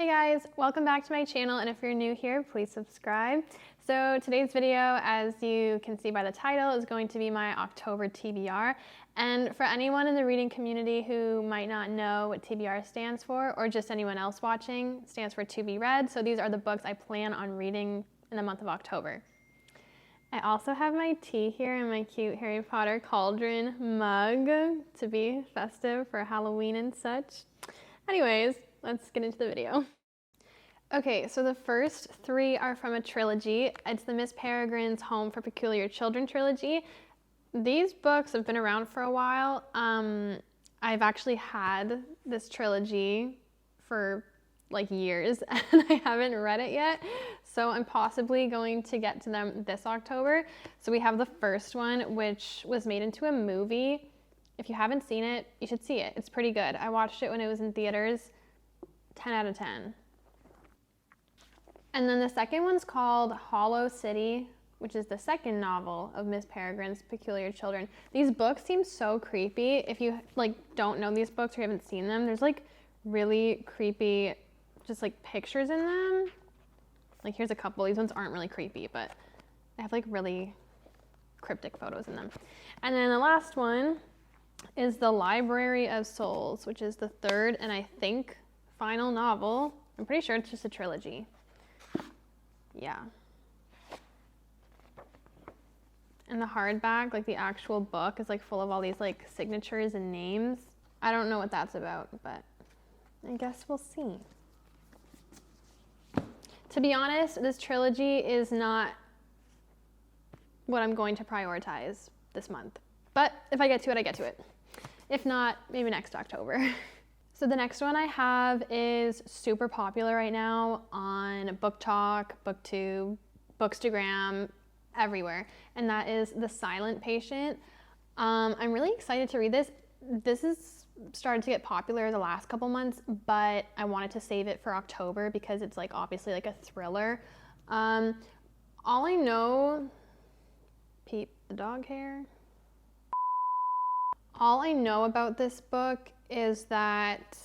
Hey guys, welcome back to my channel, and if you're new here, please subscribe. So today's video, as you can see by the title, is going to be my October TBR. And for anyone in the reading community who might not know what TBR stands for, or just anyone else watching, it stands for to be read. So these are the books I plan on reading in the month of October. I also have my tea here in my cute Harry Potter cauldron mug to be festive for Halloween and such. Anyways, let's get into the video. Okay, so the first three are from a trilogy. It's the Miss Peregrine's Home for Peculiar Children trilogy. These books have been around for a while. I've actually had this trilogy for like years and I haven't read it yet. So I'm possibly going to get to them this October. So we have the first one, which was made into a movie. If you haven't seen it, you should see it. It's pretty good. I watched it when it was in theaters. 10 out of 10. And then the second one's called Hollow City, which is the second novel of Miss Peregrine's Peculiar Children. These books seem so creepy. If you don't know these books or you haven't seen them, there's like really creepy just like pictures in them. Like here's a couple. These ones aren't really creepy, but they have like really cryptic photos in them. And then the last one is The Library of Souls, which is the third and I think final novel. I'm pretty sure it's just a trilogy. Yeah. And the hardback, like the actual book, is like full of all these like signatures and names. I don't know what that's about, but I guess we'll see. To be honest, this trilogy is not what I'm going to prioritize this month. But if I get to it, I get to it. If not, maybe next October. So the next one I have is super popular right now on Book Talk, BookTube, Bookstagram, everywhere. And that is The Silent Patient. I'm really excited to read this. This has started to get popular the last couple months, but I wanted to save it for October because it's like obviously like a thriller. All I know, peep the dog hair. All I know about this book is that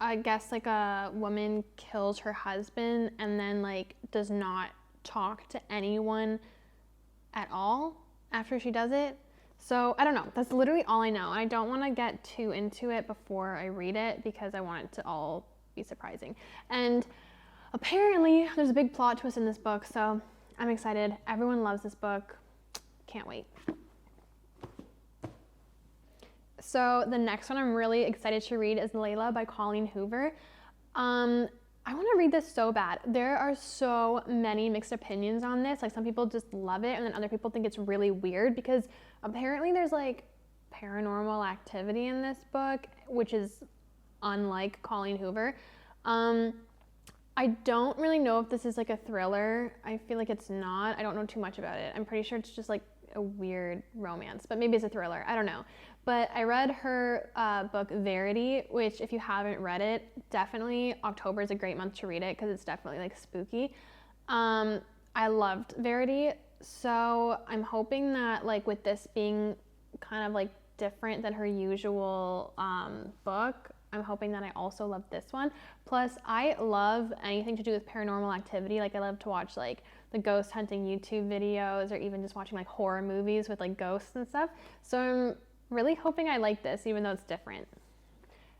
I guess like a woman kills her husband and then like does not talk to anyone at all after she does it. So I don't know, that's literally all I know. I don't want to get too into it before I read it because I want it to all be surprising. And apparently there's a big plot twist in this book, so I'm excited. Everyone loves this book. Can't wait. So the next one I'm really excited to read is Layla by Colleen Hoover. I want to read this so bad. There are so many mixed opinions on this. Like some people just love it and then other people think it's really weird because apparently there's like paranormal activity in this book, which is unlike Colleen Hoover. I don't really know if this is like a thriller. I feel like it's not. I don't know too much about it. I'm pretty sure it's just like a weird romance, but maybe it's a thriller. I don't know. But I read her book Verity, which if you haven't read it, definitely October is a great month to read it because it's definitely like spooky. I loved Verity, so I'm hoping that like with this being kind of like different than her usual book, I'm hoping that I also love this one. Plus, I love anything to do with paranormal activity. Like I love to watch like the ghost hunting YouTube videos or even just watching like horror movies with like ghosts and stuff. So I'm really hoping I like this, even though it's different.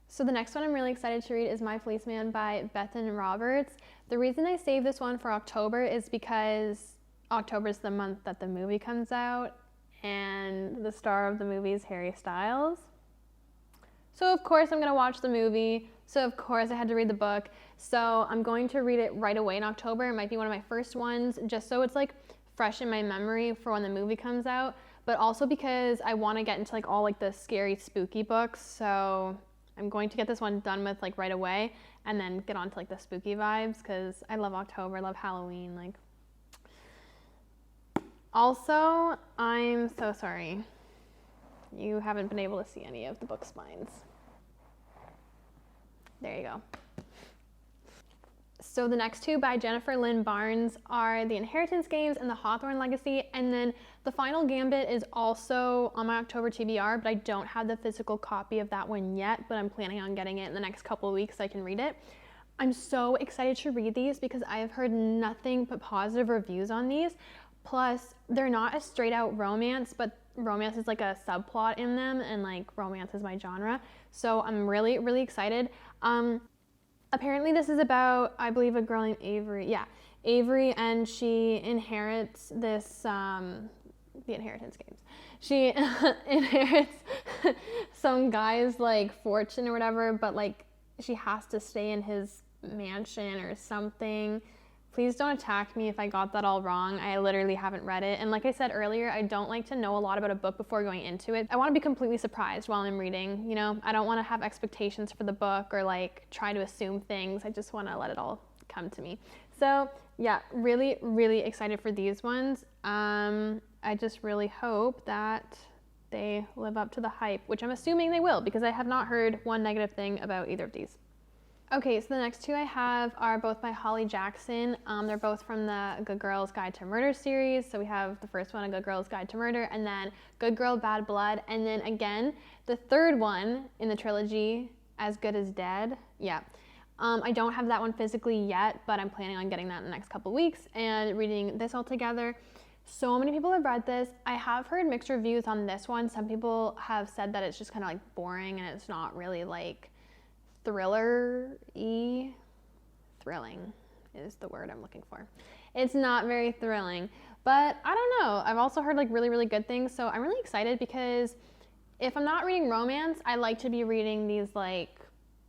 So the next one I'm really excited to read is My Policeman by Bethan Roberts. The reason I saved this one for October is because October is the month that the movie comes out and the star of the movie is Harry Styles. So of course I'm gonna watch the movie. So of course I had to read the book. So I'm going to read it right away in October. It might be one of my first ones, just so it's like fresh in my memory for when the movie comes out. But also because I want to get into like all like the scary spooky books. So I'm going to get this one done with like right away and then get on to like the spooky vibes because I love October, I love Halloween. Like, also, I'm so sorry. You haven't been able to see any of the book spines. There you go. So the next two by Jennifer Lynn Barnes are The Inheritance Games and The Hawthorne Legacy. And then The Final Gambit is also on my October TBR, but I don't have the physical copy of that one yet, but I'm planning on getting it in the next couple of weeks so I can read it. I'm so excited to read these because I have heard nothing but positive reviews on these. Plus, they're not a straight out romance, but romance is like a subplot in them, and like romance is my genre. So I'm really, really excited. Apparently this is about, I believe, a girl named Avery. Yeah, Avery, and she inherits this, the inheritance games. She inherits some guy's like fortune or whatever, but like she has to stay in his mansion or something. Please don't attack me if I got that all wrong. I literally haven't read it. And like I said earlier, I don't like to know a lot about a book before going into it. I want to be completely surprised while I'm reading, you know? I don't want to have expectations for the book or like try to assume things. I just want to let it all come to me. So yeah, really, really excited for these ones. I just really hope that they live up to the hype, which I'm assuming they will because I have not heard one negative thing about either of these. Okay, so the next two I have are both by Holly Jackson. They're both from the Good Girl's Guide to Murder series. So we have the first one, A Good Girl's Guide to Murder, and then Good Girl, Bad Blood, and then again, the third one in the trilogy, As Good as Dead. Yeah. I don't have that one physically yet, but I'm planning on getting that in the next couple weeks and reading this all together. So many people have read this. I have heard mixed reviews on this one. Some people have said that it's just kind of like boring and it's not really like thriller-y. Thrilling is the word I'm looking for. It's not very thrilling, but I don't know. I've also heard like really, really good things. So I'm really excited because if I'm not reading romance, I like to be reading these like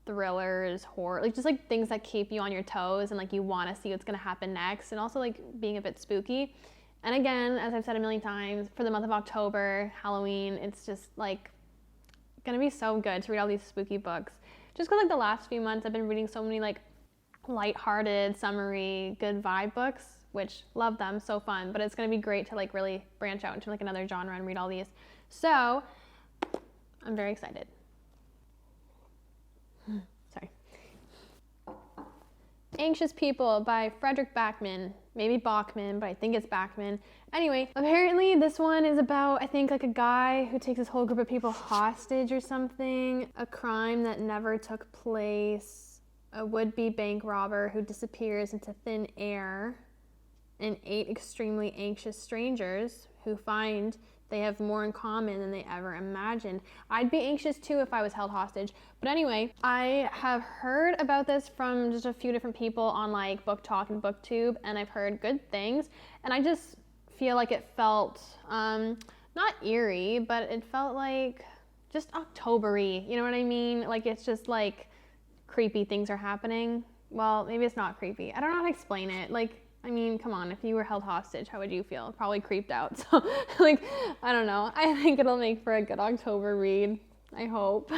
thrillers, horror, like just like things that keep you on your toes and like you want to see what's going to happen next, and also like being a bit spooky. And again, as I've said a million times, for the month of October, Halloween, it's just like going to be so good to read all these spooky books. Just because like the last few months I've been reading so many like lighthearted, summery, good vibe books, which love them, so fun, but it's going to be great to like really branch out into like another genre and read all these. So I'm very excited. Sorry. Anxious People by Frederick Backman. Maybe Bachman, but I think it's Backman. Anyway, apparently this one is about, I think, like a guy who takes this whole group of people hostage or something, a crime that never took place, a would-be bank robber who disappears into thin air, and 8 extremely anxious strangers who find they have more in common than they ever imagined. I'd be anxious too if I was held hostage. But anyway, I have heard about this from just a few different people on like Book Talk and BookTube, and I've heard good things. And I just feel like it felt, not eerie, but it felt like just October-y, you know what I mean? Like it's just like creepy things are happening. Well, maybe it's not creepy. I don't know how to explain it. Like, I mean, come on, if you were held hostage, how would you feel? Probably creeped out. So, like, I don't know. I think it'll make for a good October read. I hope.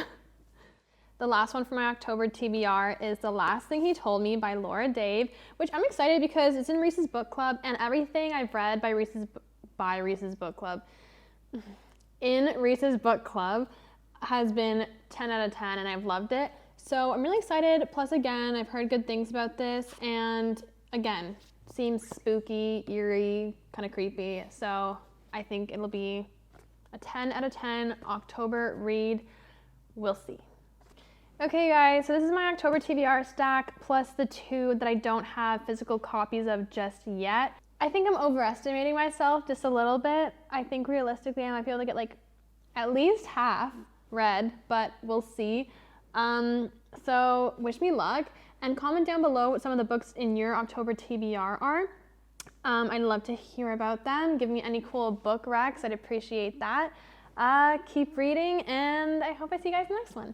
The last one for my October TBR is The Last Thing He Told Me by Laura Dave, which I'm excited because it's in Reese's Book Club, and everything I've read by Reese's Book Club, in Reese's Book Club, has been 10 out of 10, and I've loved it. So I'm really excited. Plus, again, I've heard good things about this, and again, seems spooky, eerie, kind of creepy. So I think it'll be a 10 out of 10 October read. We'll see. Okay guys, so this is my October TBR stack plus the 2 that I don't have physical copies of just yet. I think I'm overestimating myself just a little bit. I think realistically I might be able to get like at least half read, but we'll see. So wish me luck. And comment down below what some of the books in your October TBR are. I'd love to hear about them. Give me any cool book recs. I'd appreciate that. Keep reading, and I hope I see you guys in the next one.